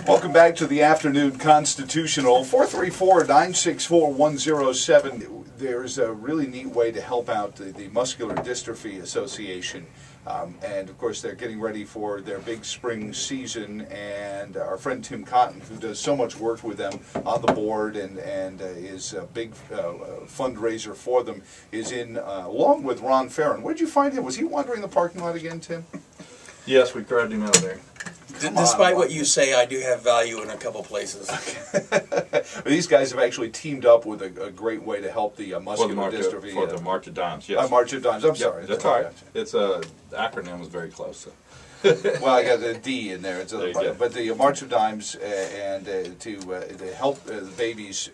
Welcome back to the Afternoon Constitutional. 434-964-107. There's a really neat way to help out the Muscular Dystrophy Association. And of course, they're getting ready for their big spring season. And our friend Tim Cotton, who does so much work with them on the board and is a big fundraiser for them, is in along with Ron Farron. Where did you find him? Was he wandering the parking lot again, Tim? Yes, we grabbed him out of there. Despite what you say, I do have value in a couple places. These guys have actually teamed up with a great way to help the muscular dystrophy. For the March of Dimes, yes. March of Dimes, I'm sorry. That's all right. It's the acronym was very close. So. Well, I got the D in there. But the March of Dimes and to help the babies,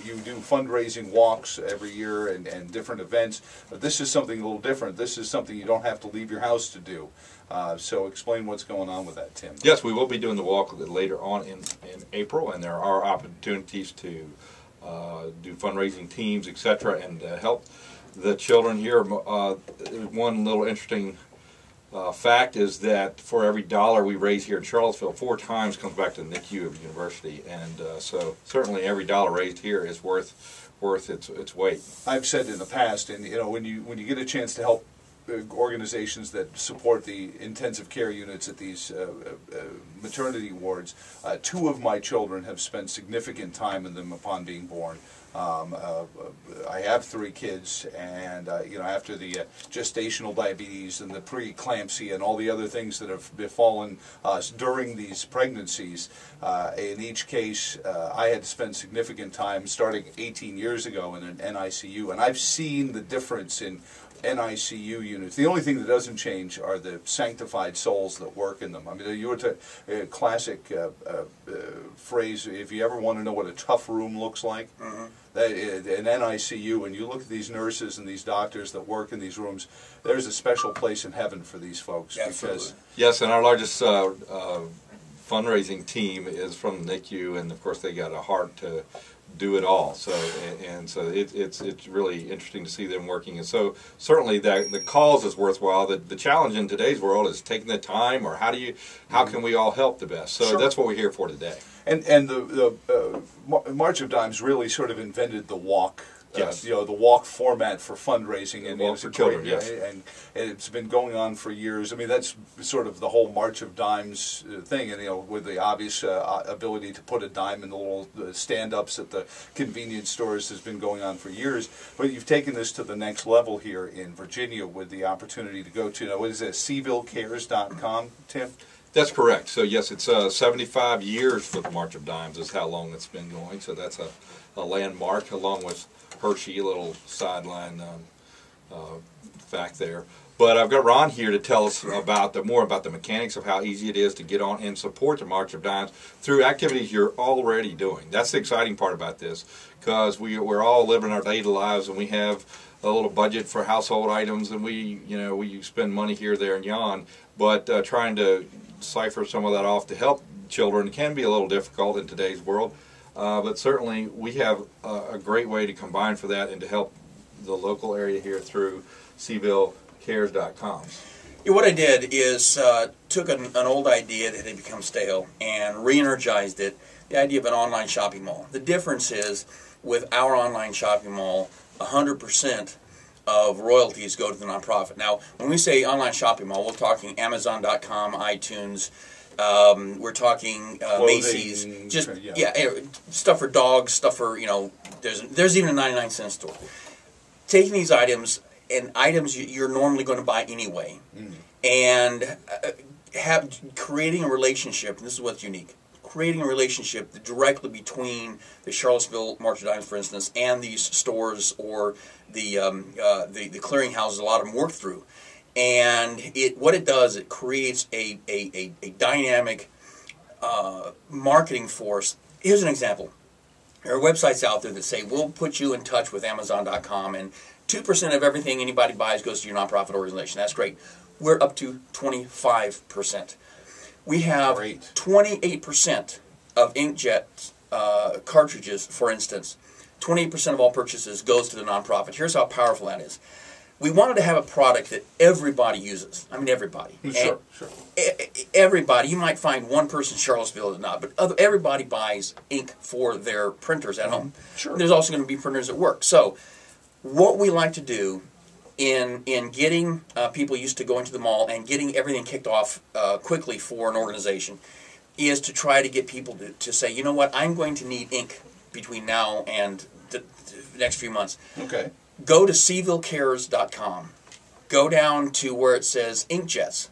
you do fundraising walks every year and different events. But this is something a little different. This is something you don't have to leave your house to do. So explain what's going on with that, Tim. Yes, we will be doing the walk later on in April, and there are opportunities to do fundraising teams, etc., and help the children here. One little interesting fact is that for every dollar we raise here in Charlottesville, 4 times comes back to the NICU of the university, and so certainly every dollar raised here is worth its weight. I've said in the past, and when you get a chance to help organizations that support the intensive care units at these maternity wards, 2 of my children have spent significant time in them upon being born. I have 3 kids, and after the gestational diabetes and the preeclampsia and all the other things that have befallen us during these pregnancies, in each case I had to spend significant time starting 18 years ago in an NICU, and I've seen the difference in NICU units. The only thing that doesn't change are the sanctified souls that work in them. I mean, you were a classic phrase, if you ever want to know what a tough room looks like, that an NICU, and you look at these nurses and these doctors that work in these rooms, there's a special place in heaven for these folks. Absolutely. Yes, and our largest fundraising team is from the NICU, and of course they got a heart to do it all. So it's really interesting to see them working, and so certainly the cause is worthwhile. The challenge in today's world is taking the time, or how can we all help the best? So sure. That's what we're here for today. And the March of Dimes really sort of invented the walk. Yes. The walk format for fundraising, and walk for children, yes. And it's been going on for years. I mean, that's sort of the whole March of Dimes thing, and with the obvious ability to put a dime in the little stand-ups at the convenience stores has been going on for years. But you've taken this to the next level here in Virginia with the opportunity to go to, what is it, CvilleCares.com, Tim? That's correct. So yes, it's 75 years for the March of Dimes is how long it's been going. So that's a landmark, along with Hershey, a little sideline fact there. But I've got Ron here to tell us more about the mechanics of how easy it is to get on and support the March of Dimes through activities you're already doing. That's the exciting part about this, because we're all living our daily lives, and we have a little budget for household items, and we spend money here, there, and yon. But trying to cipher some of that off to help children can be a little difficult in today's world. But certainly we have a great way to combine for that and to help the local area here through CvilleCares.com. What I did is took an old idea that had become stale and re-energized it, the idea of an online shopping mall. The difference is, with our online shopping mall, 100% of royalties go to the nonprofit. Now, when we say online shopping mall, we're talking Amazon.com, iTunes, we're talking Macy's, just stuff for dogs, stuff for there's even a 99-cent store. Taking these items and items you're normally going to buy anyway, and creating a relationship. And this is what's unique: creating a relationship directly between the Charlottesville March of Dimes, for instance, and these stores or the clearinghouses. A lot of them work through. And what it does, it creates a dynamic marketing force. Here's an example. There are websites out there that say, we'll put you in touch with Amazon.com, and 2% of everything anybody buys goes to your nonprofit organization. That's great. We're up to 25%. We have 28% of inkjet cartridges, for instance. 28% of all purchases goes to the nonprofit. Here's how powerful that is. we wanted to have a product that everybody uses. I mean, everybody. Sure, sure. Everybody. You might find one person in Charlottesville that not, but everybody buys ink for their printers at home. Sure. There's also going to be printers at work. So, what we like to do in getting people used to going to the mall and getting everything kicked off quickly for an organization is to try to get people to say, you know what, I'm going to need ink between now and the next few months. Okay. Go to SeavilleCares.com. Go down to where it says inkjets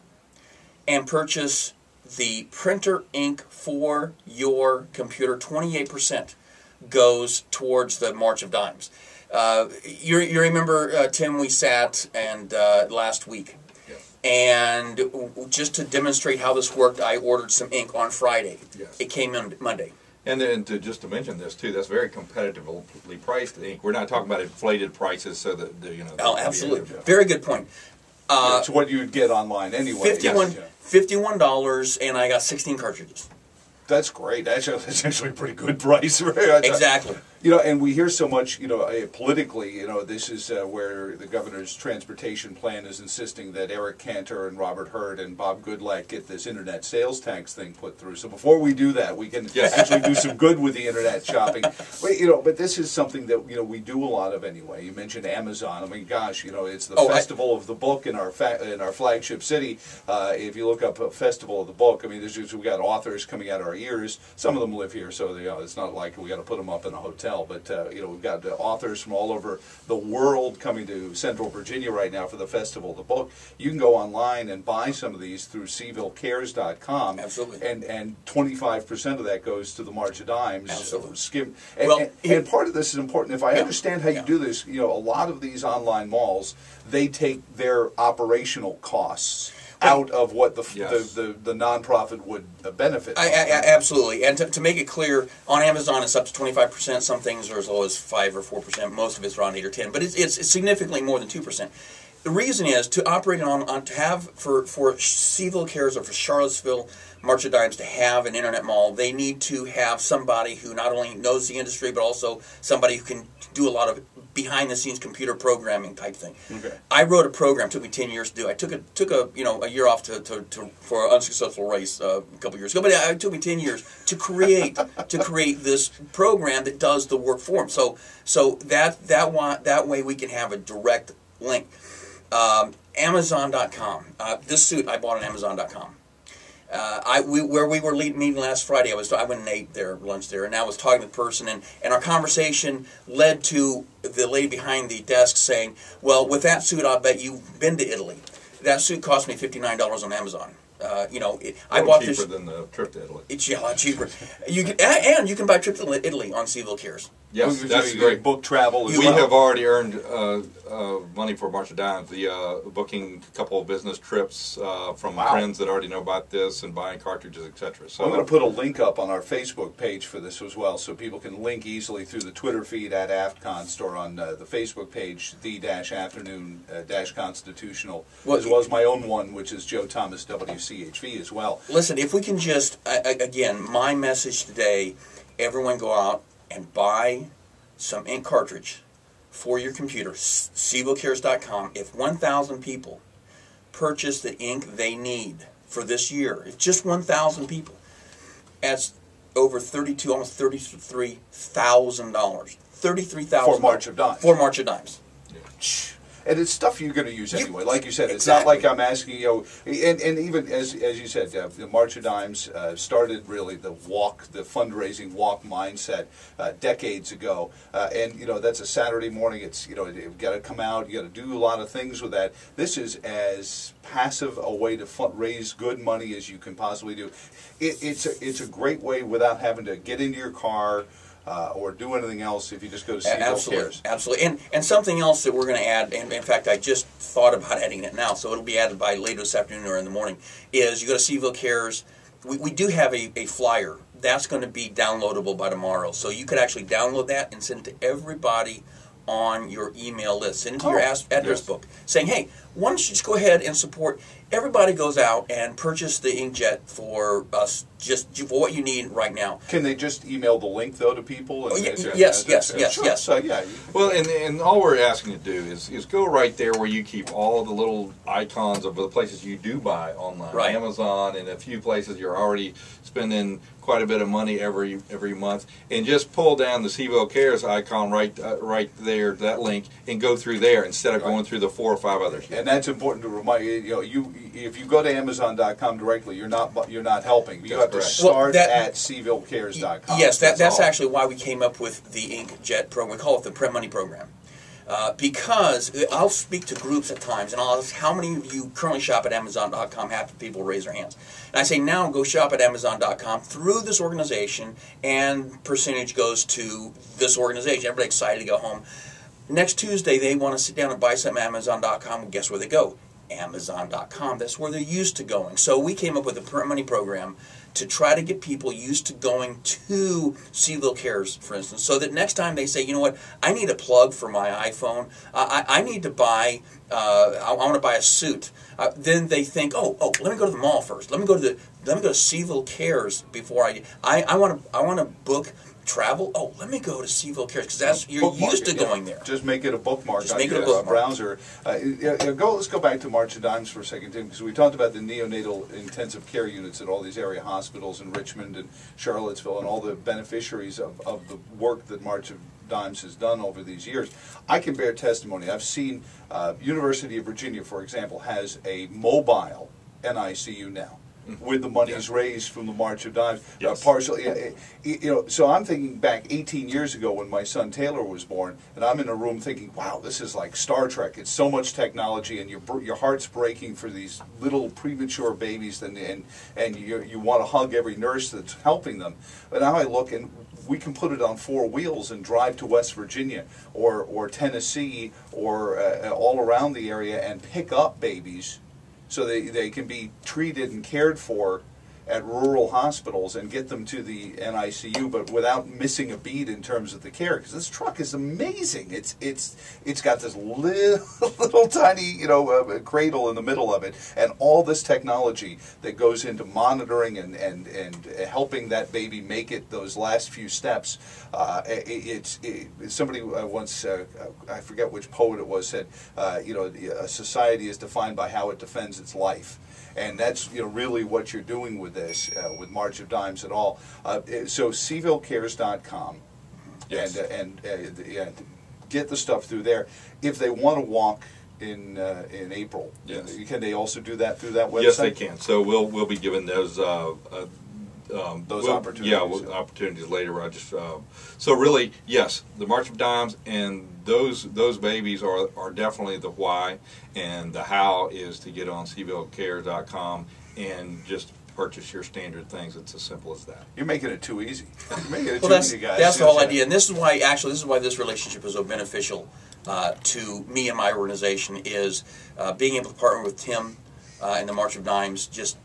and purchase the printer ink for your computer. 28% goes towards the March of Dimes. You remember, Tim, we sat and last week, and just to demonstrate how this worked, I ordered some ink on Friday. Yes. It came in Monday. And then just to mention this too, that's very competitively priced ink. We're not talking about inflated prices, so that Oh, absolutely, very good point. It's what you would get online anyway. $51, and I got 16 cartridges. That's great. That's actually a pretty good price, right? Exactly. And we hear so much, politically, this is where the governor's transportation plan is insisting that Eric Cantor and Robert Hurd and Bob Goodlatte get this internet sales tax thing put through. So before we do that, we can actually do some good with the internet shopping. But this is something that, we do a lot of anyway. You mentioned Amazon. I mean, gosh, it's the Festival of the Book in our flagship city. If you look up a Festival of the Book, I mean, we got authors coming out of our ears. Some of them live here, so it's not like we got to put them up in a hotel. But we've got authors from all over the world coming to Central Virginia right now for the Festival of the Book. You can go online and buy some of these through SeavilleCares.com. Absolutely. And 25% of that goes to the March of Dimes. Absolutely. And part of this is important. If I understand how you do this, a lot of these online malls, they take their operational costs out of what the nonprofit would benefit. Absolutely. And to make it clear, on Amazon it's up to 25%. Some things are as low as 5 or 4%. Most of it's around 8 or 10. But it's significantly more than 2%. The reason is to operate to have for Seville Cares or for Charlottesville March of Dimes to have an internet mall, they need to have somebody who not only knows the industry but also somebody who can do a lot of behind-the-scenes computer programming type thing. Okay. I wrote a program. Took me 10 years to do. I took a year off for an unsuccessful race a couple years ago. But it took me 10 years to create this program that does the work for them. So that way we can have a direct link. Amazon.com. This suit I bought on Amazon.com. Where we were meeting last Friday, I went and ate their lunch there, and I was talking to the person, and our conversation led to the lady behind the desk saying, "Well, with that suit, I'll bet you've been to Italy. That suit cost me $59 on Amazon." I bought cheaper this than the trip to Italy. It's a lot cheaper. You can buy a trip to Italy on Seville Cares. Yes, that's great. Book travel. We have already earned money for March of Dimes. The booking a couple of business trips from friends that already know about this and buying cartridges, etc. So I'm going to put a link up on our Facebook page for this as well, so people can link easily through the Twitter feed at AftConst or on the Facebook page, the-afternoon-constitutional, as well as my own one, which is Joe Thomas WCHV as well. Listen, if we can just, again, my message today, everyone go out and buy some ink cartridge for your computer, SevilleCares.com. If 1,000 people purchase the ink they need for this year, if just 1,000 people, that's over almost $33,000. $33,000 for March of Dimes. For March of Dimes. And it's stuff you're going to use anyway. Like you said, it's not like I'm asking, and even as you said, the March of Dimes started really the fundraising walk mindset decades ago. And, that's a Saturday morning. It's, you've got to come out. You got to do a lot of things with that. This is as passive a way to raise good money as you can possibly do. It's a great way without having to get into your car, or do anything else if you just go to Seville Cares. Absolutely. And something else that we're going to add, and in fact I just thought about adding it now, so it'll be added by later this afternoon or in the morning, is you go to Seville Cares. We do have a flyer. That's going to be downloadable by tomorrow. So you could actually download that and send it to everybody on your email list. Send it to your address book saying, hey, why don't you just go ahead and support. everybody goes out and purchase the inkjet for us, just for what you need right now. Can they just email the link though to people? And Yes. Sure. So yeah. Well, and all we're asking you to do is go right there where you keep all the little icons of the places you do buy online. Right. Amazon and a few places you're already spending quite a bit of money every month, and just pull down the CVille Cares icon right there, that link, and go through there instead of going through the 4 or 5 others. And that's important to remind you. You know, if you go to Amazon.com directly, you're not helping. You have to start at CVilleCares.com. Yes, that's all. actually why we came up with the inkjet program. We call it the Prep Money Program. Because I'll speak to groups at times, and I'll ask how many of you currently shop at Amazon.com. Half the people raise their hands. And I say, now go shop at Amazon.com through this organization, and percentage goes to this organization. Everybody excited to go home. Next Tuesday, they want to sit down and buy something at Amazon.com. Well, guess where they go? Amazon.com. That's where they're used to going. So we came up with a Prep Money Program to try to get people used to going to CVille Cares, for instance, so that next time they say, you know what, I need a plug for my iPhone, I need to buy, I want to buy a suit. Then they think, oh, let me go to the mall first. Let me go to CVille Cares before I want to book travel. Oh, let me go to CVille Cares, because you're used to going there. Just make it a bookmark Just on make it a your bookmark. browser. Let's go back to March of Dimes for a second, Tim, because we talked about the neonatal intensive care units at all these area hospitals in Richmond and Charlottesville and all the beneficiaries of the work that March of Dimes has done over these years. I can bear testimony. I've seen University of Virginia, for example, has a mobile NICU now, with the monies raised from the March of Dimes, partially. So I'm thinking back 18 years ago when my son Taylor was born, and I'm in a room thinking, "Wow, this is like Star Trek. It's so much technology, and your heart's breaking for these little premature babies, and you want to hug every nurse that's helping them." But now I look and we can put it on 4 wheels and drive to West Virginia or Tennessee or all around the area and pick up babies, so they can be treated and cared for at rural hospitals and get them to the NICU, but without missing a beat in terms of the care. Because this truck is amazing. It's got this little tiny cradle in the middle of it, and all this technology that goes into monitoring and helping that baby make it those last few steps. Somebody once, I forget which poet it was, said, a society is defined by how it defends its life. And that's really what you're doing with this, with March of Dimes and all. So CVilleCares.com, Yes. and get the stuff through there. If they want to walk in April, Yes. can they also do that through that website? Yes, they can. So we'll be giving those opportunities. Yeah, opportunities later. So really, yes, the March of Dimes and those babies are definitely the why, and the how is to get on CVilleCare.com and just purchase your standard things. It's as simple as that. You're making it too easy. You're making it Well, too easy, guys. that's the whole idea, and this is why this relationship is so beneficial to me and my organization. Is being able to partner with Tim and the March of Dimes just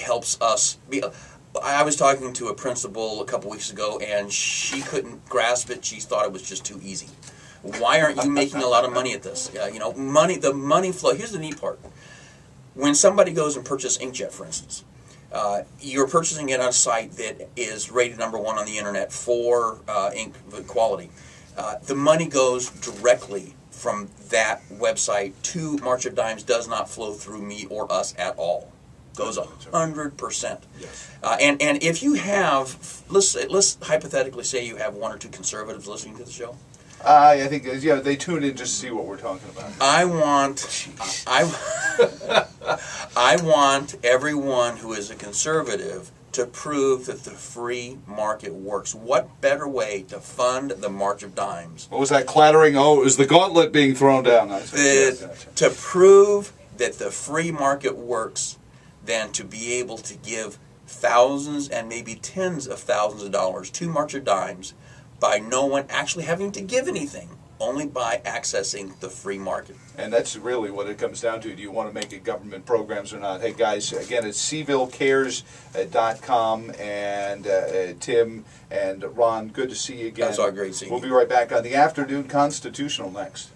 helps us. I was talking to a principal a couple weeks ago, and she couldn't grasp it. She thought it was just too easy. Why aren't you making a lot of money at this? The money flow. Here's the neat part. When somebody goes and purchases inkjet, for instance, you're purchasing it on a site that is rated #1 on the internet for ink quality. The money goes directly from that website to March of Dimes. Does not flow through me or us at all. Goes 100%. Yes. And if you have, let's hypothetically say you have 1 or 2 conservatives listening to the show. I think they tune in just to see what we're talking about. I want everyone who is a conservative to prove that the free market works. What better way to fund the March of Dimes? What was that clattering? Oh, it was the gauntlet being thrown down. To prove that the free market works than to be able to give thousands and maybe tens of thousands of dollars to March of Dimes by no one actually having to give anything, only by accessing the free market. And that's really what it comes down to. Do you want to make it government programs or not? Hey, guys, again, it's CVilleCares.com, and Tim and Ron, good to see you again. That's all great seeing you. We'll be right back on the Afternoon Constitutional next.